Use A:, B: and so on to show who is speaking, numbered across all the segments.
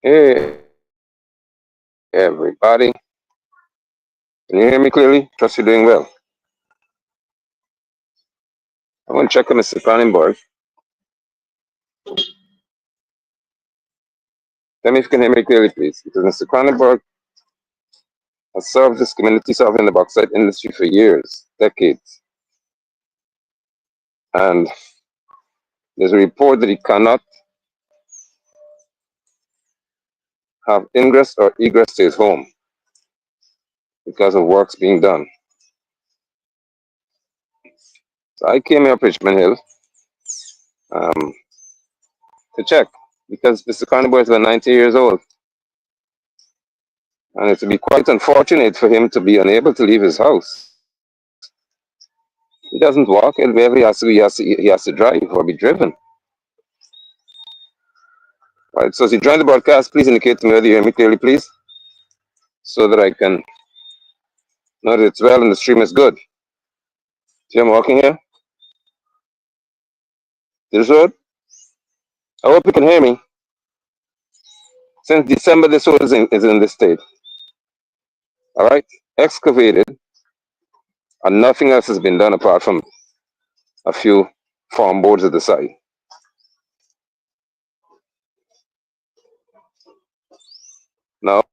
A: Hey, everybody. Can you hear me clearly? Trust you're doing well. I want to check on Mr. Cronenberg. Tell me if you can hear me clearly, please. Because Mr. Cronenberg has served this community serving the bauxite industry for years, decades. And there's a report that he cannot have ingress or egress to his home because of works being done. So I came here up Richmond Hill um, to check because Mr. Cronenberg is about 90 years old. And it would be quite unfortunate for him to be unable to leave his house. He doesn't walk, wherever he has to drive or be driven. Right, so as you join the broadcast, please indicate to me whether you hear me clearly, please, so that I can know that it's well and the stream is good. See, I'm walking here. This road. I hope you can hear me. Since December, this road is in this state. All right, excavated, and nothing else has been done apart from a few farm boards at the side. Now,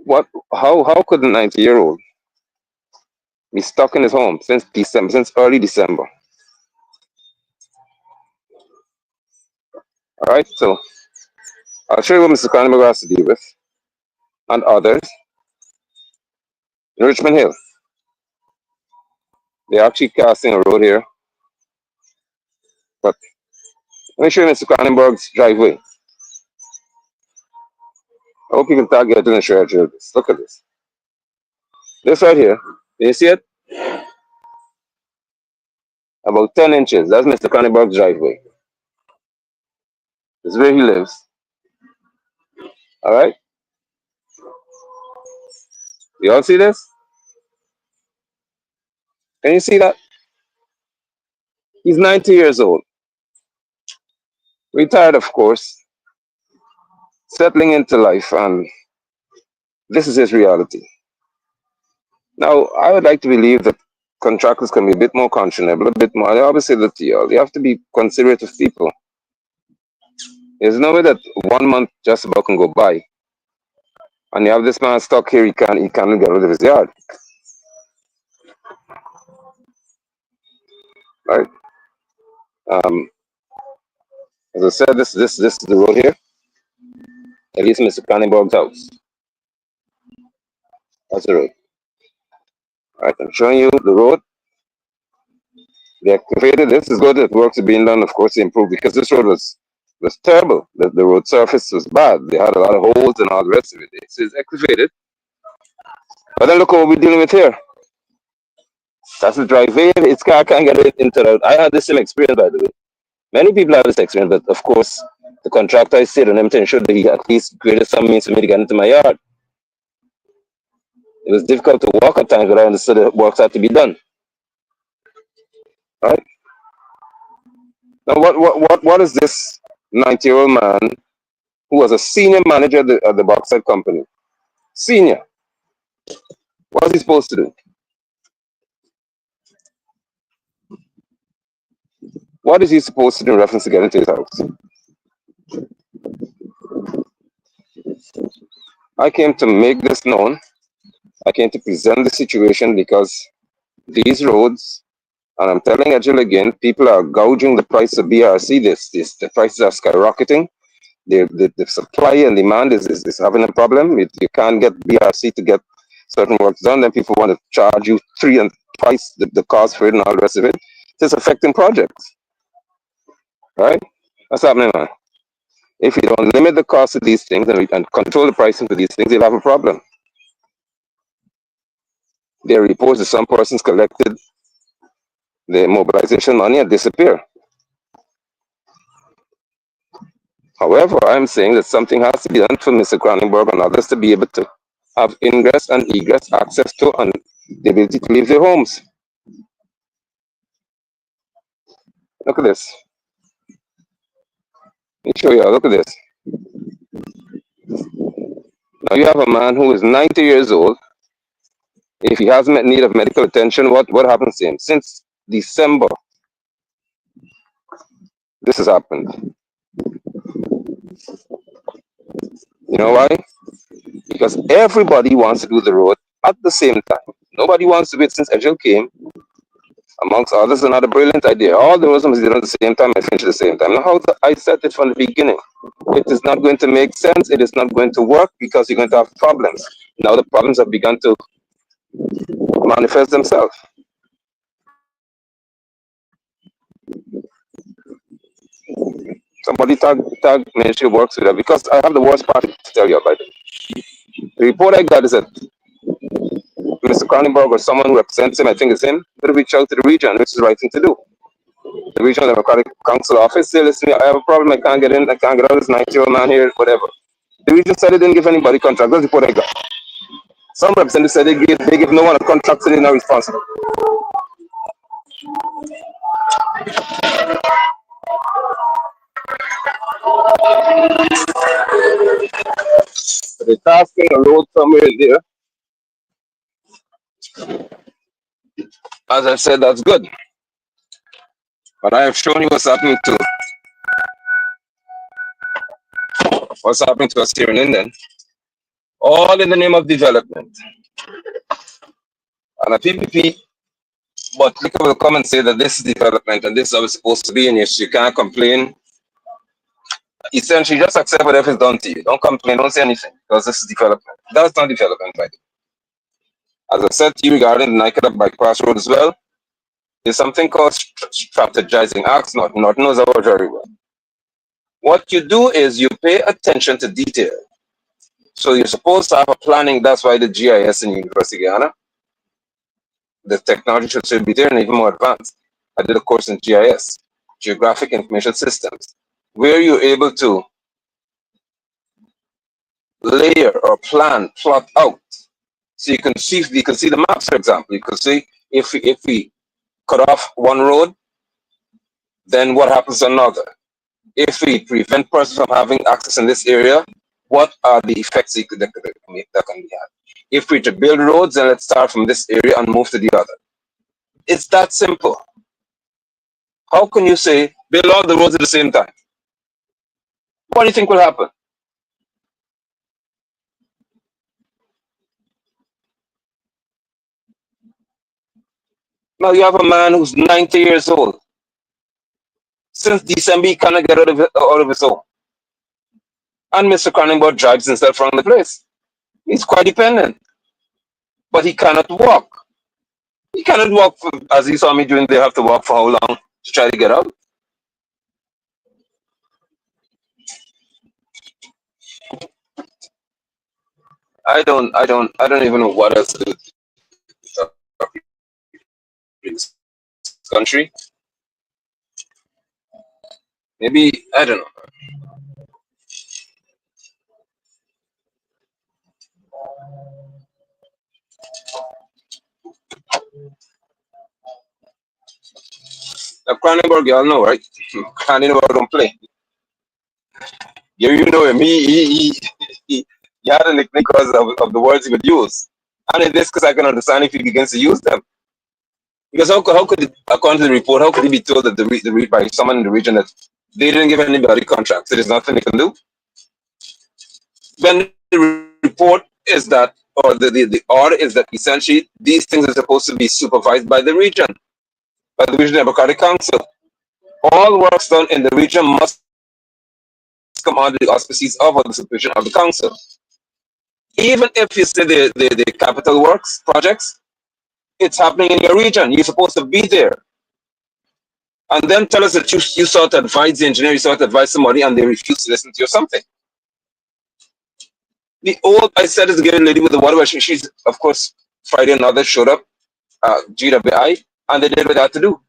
A: what? How could a 90-year-old be stuck in his home since December, since early December? All right, so I'll show you what Mr. Cronenberg has to deal with, and others in Richmond Hill. They're actually casting a road here, but let me show you Mr. Cronenberg's driveway. I hope you can target it and show you this. Look at this. This right here, do you see it? About 10 inches. That's Mr. Cronenberg's driveway. This is where he lives. All right? You all see this? Can you see that? He's 90 years old. Retired, of course. Settling into life, and this is his reality. Now, I would like to believe that contractors can be a bit more conscionable, a bit more. I always say that to you all. You have to be considerate of people. There's no way that 1 month just about can go by, and you have this man stuck here. He can't get rid of his yard, right? Um, as I said, this is the road here. At least Mr. Cronenberg's house. That's the road. All right, I'm showing you the road. They excavated. This is good that works are being done, of course, to improve because this road was terrible. The road surface was bad. They had a lot of holes and all the rest of it. It's excavated. But then look what we're dealing with here. That's the driveway. Its car can't get it into the. I had the same experience, by the way. Many people have this experience, but of course, the contractor I said on him to ensure that he at least created some means for me to get into my yard. It was difficult to walk at times, but I understood that works had to be done. Right? Now, what is this 90-year-old man who was a senior manager at the bauxite company? Senior. What is he supposed to do? What is he supposed to do in reference to getting to his house? I came to make this known. I came to present the situation because these roads, and I'm telling Edgel again, people are gouging the price of BRC. The prices are skyrocketing. The supply and demand is having a problem. You can't get BRC to get certain work done, then people want to charge you three and twice the cost for it and all the rest of it. It's affecting projects, right? That's happening, man. If you don't limit the cost of these things and control the pricing for these things, you'll have a problem. There are reports that some persons collected the mobilization money and disappear. However, I'm saying that something has to be done for Mr. Cronenberg and others to be able to have ingress and egress access to and the ability to leave their homes. Look at this. Let me show you. Look at this. Now you have a man who is 90 years old. If he has need of medical attention, what happens to him? Since December, this has happened. You know why? Because everybody wants to do the road at the same time. Nobody wants to wait since Agile came, amongst others, another brilliant idea. All the roads must be done at the same time and finish at the same time. Now, I said it from the beginning. It is not going to make sense. It is not going to work because you're going to have problems. Now the problems have begun to manifest themselves. Somebody tag Ministry of Works with that because I have the worst part to tell you about it. The report I got is that Mr. Cronenberg or someone who represents him, I think it's him, will reach out to the region, which is the right thing to do. The regional Democratic Council office say, listen, I have a problem, I can't get in, I can't get out, this 90-year-old man here, whatever. The region said they didn't give anybody contract. That's the report I got. Some representatives said they give no one a contract, so they're not responsible. So they're tasking a road somewhere there. As I said, that's good. But I have shown you what's happening to us here in Linden. All in the name of development. And a PPP, but Liquor will come and say that this is development and this is how it's supposed to be, and you can't complain. Essentially, just accept whatever is done to you. Don't complain, don't say anything, because this is development. That's not development, right? As I said to you regarding the Naked bypass road as well, there's something called strategizing. Ask not knows about very well. What you do is you pay attention to detail. So you're supposed to have a planning. That's why the GIS in University of Ghana, the technology should be there and even more advanced. I did a course in GIS, Geographic Information Systems, where you're able to layer or plan, plot out. So you can see the maps, for example. You can see if we cut off one road, then what happens to another? If we prevent persons from having access in this area, what are the effects that can be had? If we to build roads, then let's start from this area and move to the other. It's that simple. How can you say build all the roads at the same time? What do you think will happen? Now you have a man who's 90 years old. Since December, he cannot get out of his home. And Mr. Cronenberg drives himself around the place. He's quite dependent. But he cannot walk. He cannot walk, as he saw me doing, they have to walk for how long to try to get out? I don't even know what else to do in this country. Maybe, I don't know. Now, Cronenberg, y'all know, right? Cronenberg don't play. You know him. He had a nickname because of the words he would use. And in this case, I can understand if he begins to use them. Because how could it, according to the report, how could he be told that by someone in the region that they didn't give anybody contracts, so there's nothing they can do? When the report is that, or the order is that essentially these things are supposed to be supervised by the region, by the Regional Democratic Council. All works done in the region must come under the auspices of or the supervision of the council. Even if you say the capital works projects, it's happening in your region. You're supposed to be there. And then tell us that you sought to advise the engineer, you sought to advise somebody, and they refuse to listen to you or something. The old, I said, is the lady with the water, she's, of course, Friday and others showed up, GWI, and they did what they had to do.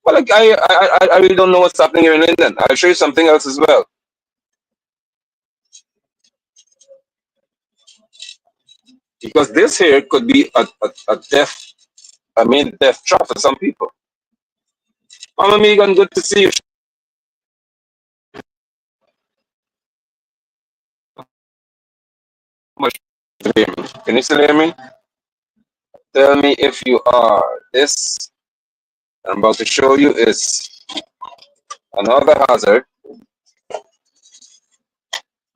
A: Well, like, I really don't know what's happening here in Linden. I'll show you something else as well. Because this here could be a main death trap for some people. Mama Megan, good to see you. hear me? Can you still hear me? Tell me if you are. This I'm about to show you is another hazard.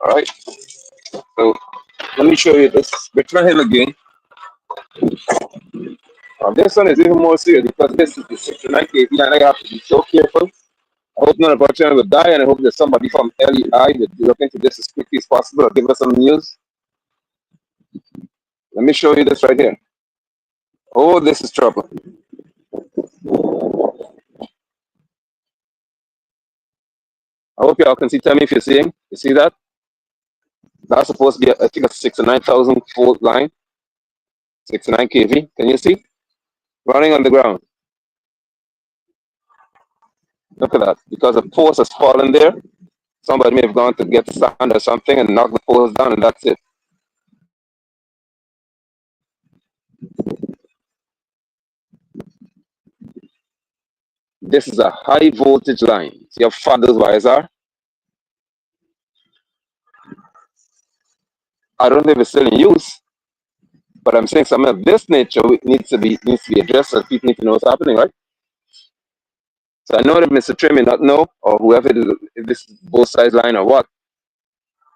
A: All right. So let me show you this. Richmond Hill again. This one is even more serious because this is the 69 kV and I have to be so careful. I hope none of our channel will die, and I hope that somebody from LEI will look into this as quickly as possible or give us some news. Let me show you this right here. Oh, this is trouble. I hope y'all can see. Tell me if you're seeing. You see that? That's supposed to be, I think, a 69,000 volt line. 69 kV. Can you see? Running on the ground. Look at that. Because a post has fallen there, somebody may have gone to get sand or something and knock the post down, and that's it. This is a high voltage line. See how far those wires are? I don't know if it's still in use, but I'm saying something of this nature needs to be addressed, so people need to know what's happening, right? So I know that Mr. Trim may not know, or whoever it is, if this is both sides line or what,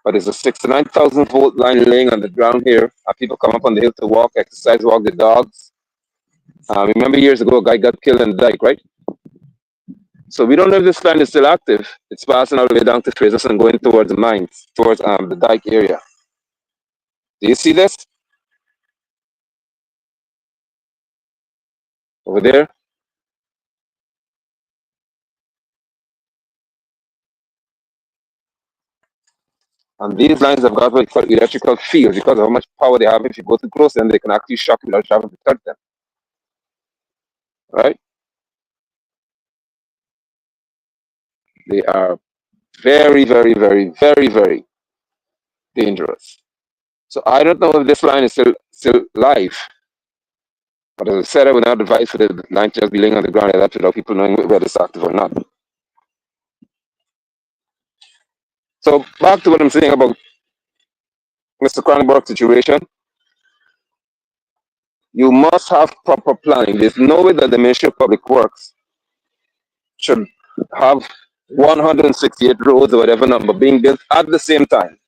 A: but there's a 69,000 volt line laying on the ground here. People come up on the hill to walk, exercise, walk the dogs. Remember years ago, a guy got killed in the dike, right? So we don't know if this line is still active. It's passing all the way down to Fraser's and going towards the mines, towards the dike area. Do you see this? Over there? And these lines have got what you call electrical fields because of how much power they have. If you go too close, then they can actually shock you without having to touch them. Right? They are very, very, very, very, very dangerous. So I don't know if this line is still live. But as I said, I would not advise for the line to just be laying on the ground like that without people knowing whether it's active or not. So back to what I'm saying about Mr. Cronenberg situation. You must have proper planning. There's no way that the Ministry of Public Works should have 168 roads or whatever number being built at the same time.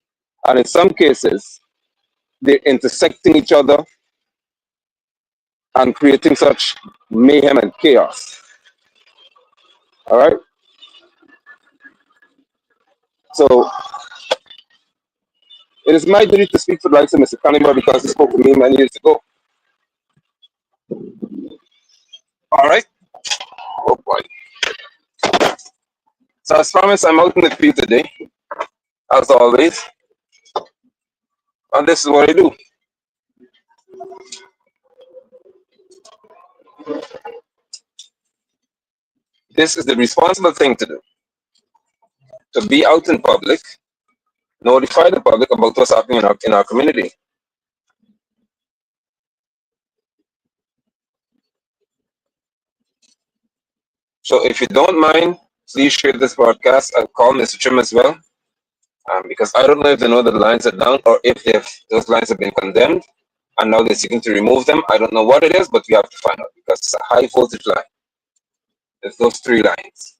A: And in some cases, they're intersecting each other and creating such mayhem and chaos. All right? So it is my duty to speak for the likes of Mr. Cronenberg because he spoke to me many years ago. All right? Oh boy. So as promised, I'm out in the field today, as always. And this is what I do. This is the responsible thing to do. To be out in public, notify the public about what's happening in our community. So if you don't mind, please share this broadcast and call Mr. Trim as well. Because I don't know if they know that the lines are down or if those lines have been condemned and now they're seeking to remove them. I don't know what it is, but we have to find out because it's a high voltage line. It's those three lines.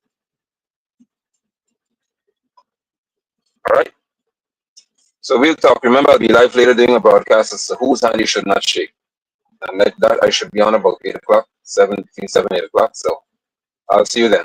A: All right. So we'll talk. Remember, I'll be live later doing a broadcast as to whose hand you should not shake. And that I should be on about 8 o'clock, 7, 8 o'clock. So I'll see you then.